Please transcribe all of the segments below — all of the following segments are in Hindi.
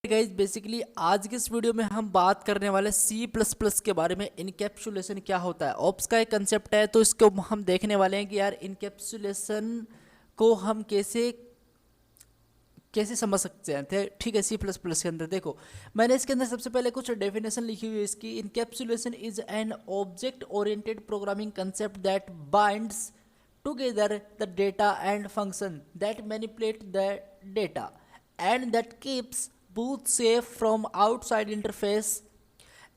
गाइज बेसिकली आज के इस वीडियो में हम बात करने वाले सी प्लस प्लस के बारे में। इनकैप्सुलेशन क्या होता है, ऑप्स का एक कंसेप्ट है, तो इसको हम देखने वाले हैं कि यार इनकैप्सुलेशन को हम कैसे कैसे समझ सकते हैं। ठीक है, सी प्लस प्लस के अंदर देखो, मैंने इसके अंदर सबसे पहले कुछ डेफिनेशन लिखी हुई है इसकी। Encapsulation is an object oriented programming concept that binds together the data and function that manipulate the data and that keeps both safe from outside interface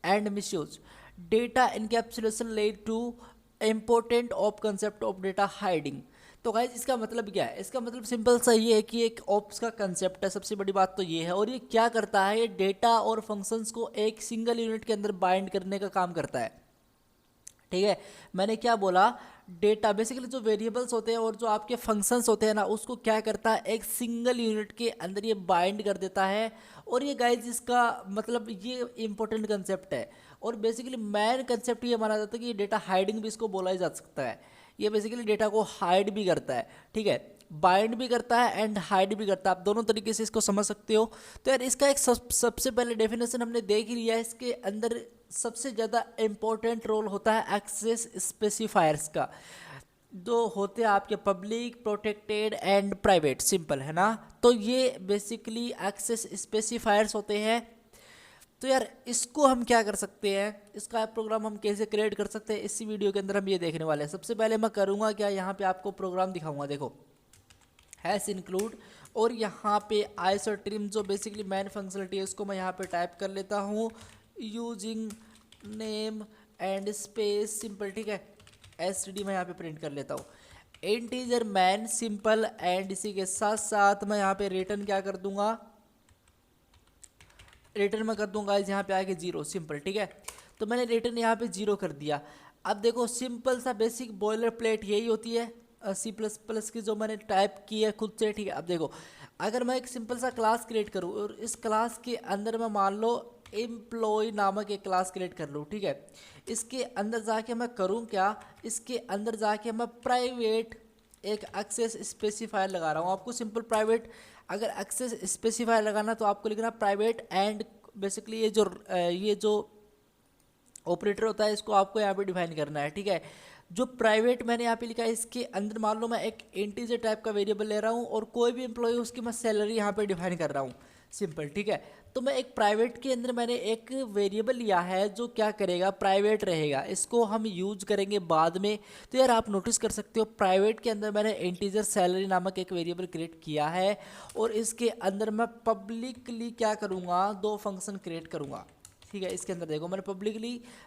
and misuse. Data encapsulation led to important of concept of data hiding. तो गाइज इसका मतलब क्या है? इसका मतलब सिंपल सा ये है कि एक ऑप्स का कंसेप्ट है, सबसे बड़ी बात तो ये है। और ये क्या करता है, ये डेटा और फंक्शंस को एक सिंगल यूनिट के अंदर बाइंड करने का काम करता है। ठीक है, मैंने क्या बोला, डेटा बेसिकली जो वेरिएबल्स होते हैं और जो आपके फंक्शंस होते हैं ना, उसको क्या करता है, एक सिंगल यूनिट के अंदर ये बाइंड कर देता है। और ये गाइज इसका मतलब ये इंपॉर्टेंट कंसेप्ट है। और बेसिकली मेन कंसेप्ट ये माना जाता है कि ये डेटा हाइडिंग भी इसको बोला जा सकता है। ये बेसिकली डेटा को हाइड भी करता है, ठीक है, बाइंड भी करता है एंड हाइड भी करता है। आप दोनों तरीके से इसको समझ सकते हो। तो यार इसका एक सबसे पहले डेफिनेशन हमने देख ही लिया है। इसके अंदर सबसे ज़्यादा इम्पोर्टेंट रोल होता है एक्सेस स्पेसिफायर्स का, जो होते हैं आपके public, protected and private, simple है ना। तो ये बेसिकली एक्सेस स्पेसिफायर्स होते हैं। तो यार इसको हम क्या कर सकते हैं, इसका प्रोग्राम हम कैसे क्रिएट कर सकते हैं, इसी वीडियो के अंदर हम ये देखने वाले हैं। सबसे पहले मैं करूँगा क्या, यहाँ पे आपको प्रोग्राम दिखाऊंगा। देखो, हैश इंक्लूड और यहाँ पे आइसोट्रिम जो बेसिकली मैन फंक्शनलिटी है, उसको मैं यहाँ पे टाइप कर लेता हूँ using name and space simple. ठीक है, एसटीडी मैं यहाँ पे प्रिंट कर लेता हूँ इंटीजर मैन सिंपल। एंड इसी के साथ साथ मैं यहाँ पे रिटर्न क्या कर दूंगा, रिटर्न में कर दूंगा यहाँ पे आके 0 सिंपल। ठीक है, तो मैंने रिटर्न यहाँ पे 0 कर दिया। अब देखो सिंपल सा बेसिक बॉयलर प्लेट यही होती है सी प्लस प्लस की, जो मैंने टाइप की है खुद से। ठीक है, अब देखो अगर मैं एक सिंपल सा क्लास क्रिएट करूँ और इस क्लास के अंदर मैं मान लो एम्प्लॉय नामक एक क्लास क्रिएट कर लूँ। ठीक है, इसके अंदर जाके मैं करूँ क्या, इसके अंदर जाके मैं प्राइवेट एक एक्सेस स्पेसिफायर लगा रहा हूँ। आपको सिंपल प्राइवेट अगर एक्सेस स्पेसिफायर लगाना तो आपको लिखना प्राइवेट एंड बेसिकली ये जो ऑपरेटर होता है इसको आपको यहाँ पे डिफाइन करना है। ठीक है, जो प्राइवेट मैंने यहाँ पे लिखा है, इसके अंदर मान लो मैं एक इंटीजर टाइप का वेरिएबल ले रहा हूँ और कोई भी एम्प्लॉय उसकी मैं सैलरी यहाँ पे डिफाइन कर रहा हूँ, सिंपल। ठीक है, तो मैं एक प्राइवेट के अंदर मैंने एक वेरिएबल लिया है जो क्या करेगा, प्राइवेट रहेगा, इसको हम यूज करेंगे बाद में। तो यार आप नोटिस कर सकते हो प्राइवेट के अंदर मैंने इंटीजर सैलरी नामक एक वेरिएबल क्रिएट किया है और इसके अंदर मैं पब्लिकली क्या करूँगा, 2 फंक्शन क्रिएट करूँगा। ठीक है, इसके अंदर देखो मैंने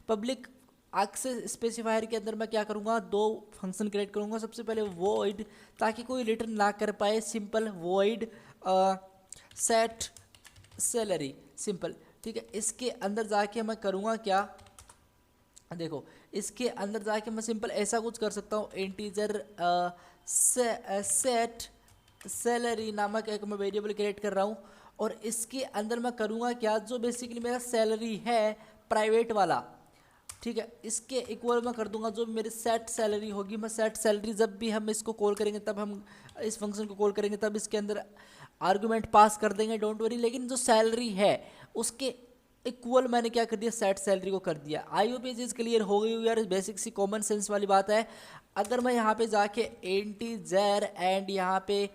पब्लिक एक्सेस स्पेसिफायर के अंदर मैं क्या करूँगा, 2 फंक्शन क्रिएट करूँगा। सबसे पहले वॉइड, ताकि कोई रिटर्न ना कर पाए, simple void set salary simple. ठीक है, इसके अंदर जाके मैं करूँगा क्या, देखो इसके अंदर जाके मैं सिंपल ऐसा कुछ कर सकता हूँ, इंटीजर सेट सैलरी नामक एक मैं वेरिएबल क्रिएट कर रहा हूँ और इसके अंदर मैं करूँगा क्या, जो बेसिकली मेरा सैलरी है प्राइवेट वाला, ठीक है, इसके इक्वल मैं कर दूंगा जो मेरी सेट सैलरी होगी। मैं सेट सैलरी जब भी हम इसको कॉल करेंगे, तब हम इस फंक्शन को कॉल करेंगे, तब इसके अंदर आर्गुमेंट पास कर देंगे, डोंट वरी। लेकिन जो सैलरी है उसके इक्वल मैंने क्या कर दिया, सेट सैलरी को कर दिया। आई होप ये चीज़ क्लियर हो गई यार, बेसिक सी कॉमन सेंस वाली बात है। अगर मैं यहाँ पे जाके इंटीजर एंड यहाँ पे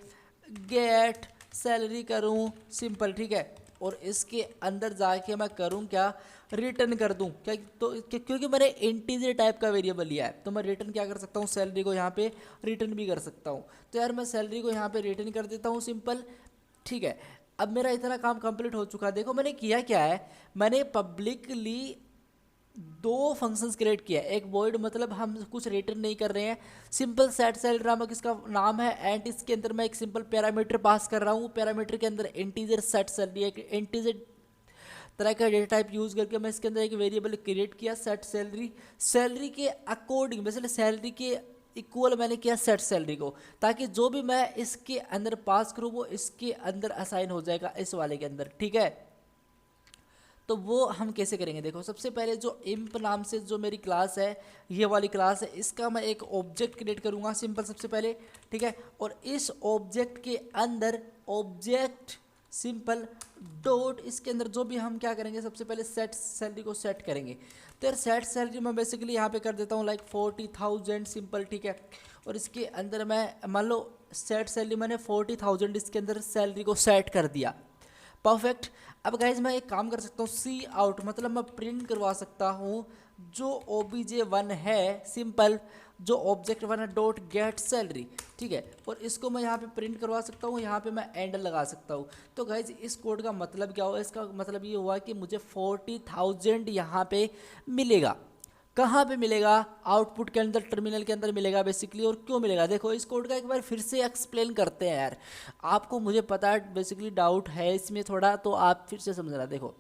गेट सैलरी करूँ, सिंपल। ठीक है, और इसके अंदर जाके मैं करूँ क्या, रिटर्न कर दूं क्या, तो क्योंकि मैंने इंटीजर टाइप का वेरिएबल लिया है तो मैं रिटर्न क्या कर सकता हूँ, सैलरी को यहाँ पे रिटर्न भी कर सकता हूँ। तो यार मैं सैलरी को यहाँ पे रिटर्न कर देता हूँ, सिंपल। ठीक है, अब मेरा इतना काम कंप्लीट हो चुका है। देखो मैंने किया क्या है, मैंने पब्लिकली 2 फंक्शंस क्रिएट किया। एक वॉइड मतलब हम कुछ रिटर्न नहीं कर रहे हैं, सिंपल सेट सैलरी नामक इसका नाम है एंड इसके अंदर मैं एक सिंपल पैरामीटर पास कर रहा हूँ। पैरामीटर के अंदर इंटीजर सेट सैलरी, एक इंटीजर तरह का डेटा टाइप यूज़ करके मैं इसके अंदर एक वेरिएबल क्रिएट किया सेट सैलरी। सैलरी के अकॉर्डिंग बेसिकली सैलरी के इक्वल मैंने किया सेट सैलरी को, ताकि जो भी मैं इसके अंदर पास करूँ वो इसके अंदर असाइन हो जाएगा इस वाले के अंदर। ठीक है, तो वो हम कैसे करेंगे, देखो सबसे पहले जो इंप नाम से जो मेरी क्लास है, ये वाली क्लास है, इसका मैं एक ऑब्जेक्ट क्रिएट करूँगा, सिंपल सबसे पहले। ठीक है, और इस ऑब्जेक्ट के अंदर ऑब्जेक्ट सिंपल डॉट इसके अंदर जो भी हम क्या करेंगे, सबसे पहले सेट सैलरी को सेट करेंगे। तो यार सेट सैलरी मैं बेसिकली यहाँ पे कर देता हूँ लाइक 40,000 सिंपल, ठीक है। और इसके अंदर मैं मान लो सेट सैलरी मैंने 40,000 इसके अंदर सैलरी को सेट कर दिया, परफेक्ट। अब गाइज मैं एक काम कर सकता हूँ, सी आउट मतलब मैं प्रिंट करवा सकता हूँ जो obj1 है सिंपल, जो ऑब्जेक्ट1 है डॉट गेट सैलरी, ठीक है। और इसको मैं यहाँ पे प्रिंट करवा सकता हूँ, यहाँ पे मैं एंड लगा सकता हूँ। तो गाइज इस कोड का मतलब क्या हुआ, इसका मतलब ये हुआ कि मुझे 40,000 यहाँ पे मिलेगा। कहाँ पे मिलेगा, आउटपुट के अंदर, टर्मिनल के अंदर मिलेगा बेसिकली। और क्यों मिलेगा, देखो इस कोड का एक बार फिर से एक्सप्लेन करते हैं यार, आपको मुझे पता है बेसिकली डाउट है इसमें थोड़ा, तो आप फिर से समझना। देखो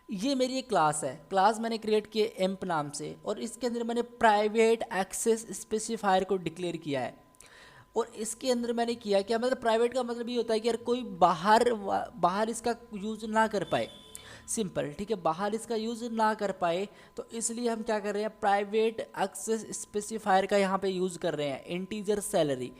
ये मेरी एक क्लास है, क्लास मैंने क्रिएट की एम्प नाम से, और इसके अंदर मैंने प्राइवेट एक्सेस स्पेसिफायर को डिक्लेयर किया है। और इसके अंदर मैंने किया क्या, मतलब प्राइवेट का मतलब ये होता है कि यार कोई बाहर इसका यूज़ ना कर पाए, सिंपल, ठीक है, बाहर इसका यूज़ ना कर पाए। तो इसलिए हम क्या कर रहे हैं, प्राइवेट एक्सेस स्पेसिफायर का यहाँ पे यूज़ कर रहे हैं, इंटीजर सैलरी,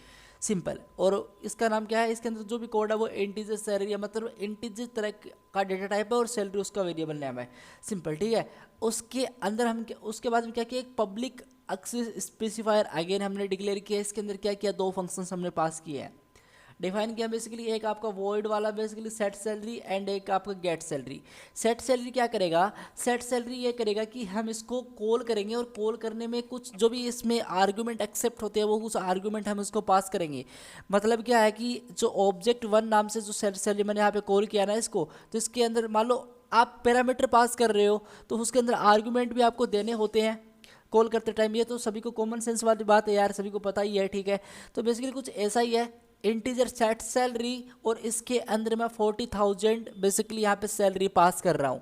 सिंपल। और इसका नाम क्या है, इसके अंदर जो भी कोड है वो इंटीजर सैलरी है, मतलब इंटीजर तरह का डेटा टाइप है और सैलरी उसका वेरिएबल नेम है, सिंपल, ठीक है। उसके अंदर हम उसके बाद में क्या किया, एक पब्लिक एक्सेस स्पेसिफायर अगेन हमने डिक्लेयर किया। इसके अंदर क्या किया, दो फंक्शंस हमने पास किए हैं, डिफाइन किया बेसिकली। एक आपका वॉइड वाला बेसिकली सेट सैलरी, एंड एक आपका गेट सैलरी। सेट सैलरी क्या करेगा, सेट सैलरी ये करेगा कि हम इसको कॉल करेंगे, और कॉल करने में कुछ जो भी इसमें आर्गुमेंट एक्सेप्ट होते हैं वो कुछ आर्गुमेंट हम इसको पास करेंगे। मतलब क्या है कि जो ऑब्जेक्ट1 नाम से जो सेट सैलरी मैंने यहाँ पे कॉल किया ना इसको, तो इसके अंदर मान लो आप पैरामीटर पास कर रहे हो, तो उसके अंदर आर्गुमेंट भी आपको देने होते हैं कॉल करते टाइम। ये तो सभी को कॉमन सेंस वाली बात है यार, सभी को पता ही है, ठीक है। तो बेसिकली कुछ ऐसा ही है, इंटीजर सेट सैलरी, और इसके अंदर मैं 40,000 बेसिकली यहाँ पे सैलरी पास कर रहा हूँ,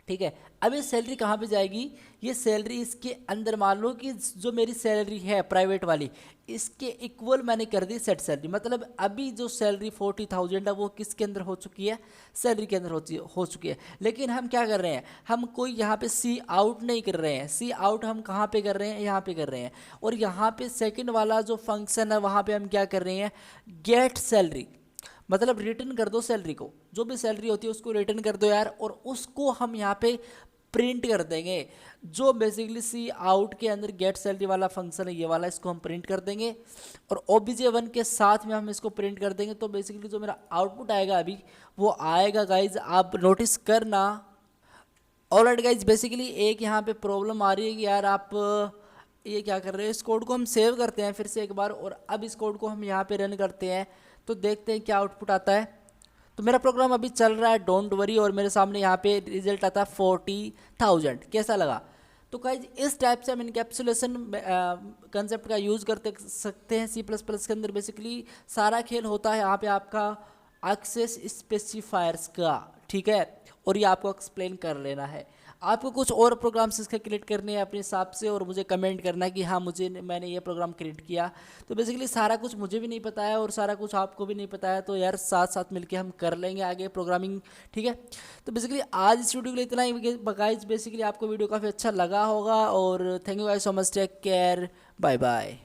ठीक है। अब ये सैलरी कहाँ पे जाएगी, ये सैलरी इसके अंदर मान लो कि जो मेरी सैलरी है प्राइवेट वाली, इसके इक्वल मैंने कर दी सेट सैलरी। मतलब अभी जो सैलरी 40,000 है वो किसके अंदर हो चुकी है, सैलरी के अंदर हो चुकी है। लेकिन हम क्या कर रहे हैं, हम कोई यहाँ पे सी आउट नहीं कर रहे हैं। सी आउट हम कहाँ पे कर रहे हैं, यहाँ पे कर रहे हैं। और यहाँ पे सेकेंड वाला जो फंक्शन है वहाँ पे हम क्या कर रहे हैं, गेट सैलरी, मतलब रिटर्न कर दो सैलरी को, जो भी सैलरी होती है उसको रिटर्न कर दो यार। और उसको हम यहाँ पे प्रिंट कर देंगे, जो बेसिकली सी आउट के अंदर गेट सैलरी वाला फंक्शन है ये वाला, इसको हम प्रिंट कर देंगे। और obj1 के साथ में हम इसको प्रिंट कर देंगे। तो बेसिकली जो मेरा आउटपुट आएगा अभी वो आएगा गाइज, आप नोटिस करना। ऑलराइट गाइज, बेसिकली एक यहाँ पे प्रॉब्लम आ रही है कि यार आप ये क्या कर रहे हो। इस कोड को हम सेव करते हैं फिर से एक बार, और अब इस कोड को हम यहाँ पे रन करते हैं, तो देखते हैं क्या आउटपुट आता है। तो मेरा प्रोग्राम अभी चल रहा है, डोंट वरी, और मेरे सामने यहाँ पे रिजल्ट आता है 40,000। कैसा लगा। तो गाइज इस टाइप से हम इनकैप्सुलेशन कंसेप्ट का यूज़ करते सकते हैं C++ के अंदर। बेसिकली सारा खेल होता है यहाँ पे आपका एक्सेस स्पेसिफायर्स का, ठीक है। और ये आपको एक्सप्लेन कर लेना है। आपको कुछ और प्रोग्राम्स इसके क्रिएट करने हैं अपने हिसाब से, और मुझे कमेंट करना है कि हाँ मैंने ये प्रोग्राम क्रिएट किया। तो बेसिकली सारा कुछ मुझे भी नहीं पता है और सारा कुछ आपको भी नहीं पता है, तो यार साथ साथ मिलके हम कर लेंगे आगे प्रोग्रामिंग, ठीक है। तो बेसिकली आज इस वीडियो के लिए इतना ही गाइस। बेसिकली आपको वीडियो काफ़ी अच्छा लगा होगा, और thank you guys so much, take care, bye bye.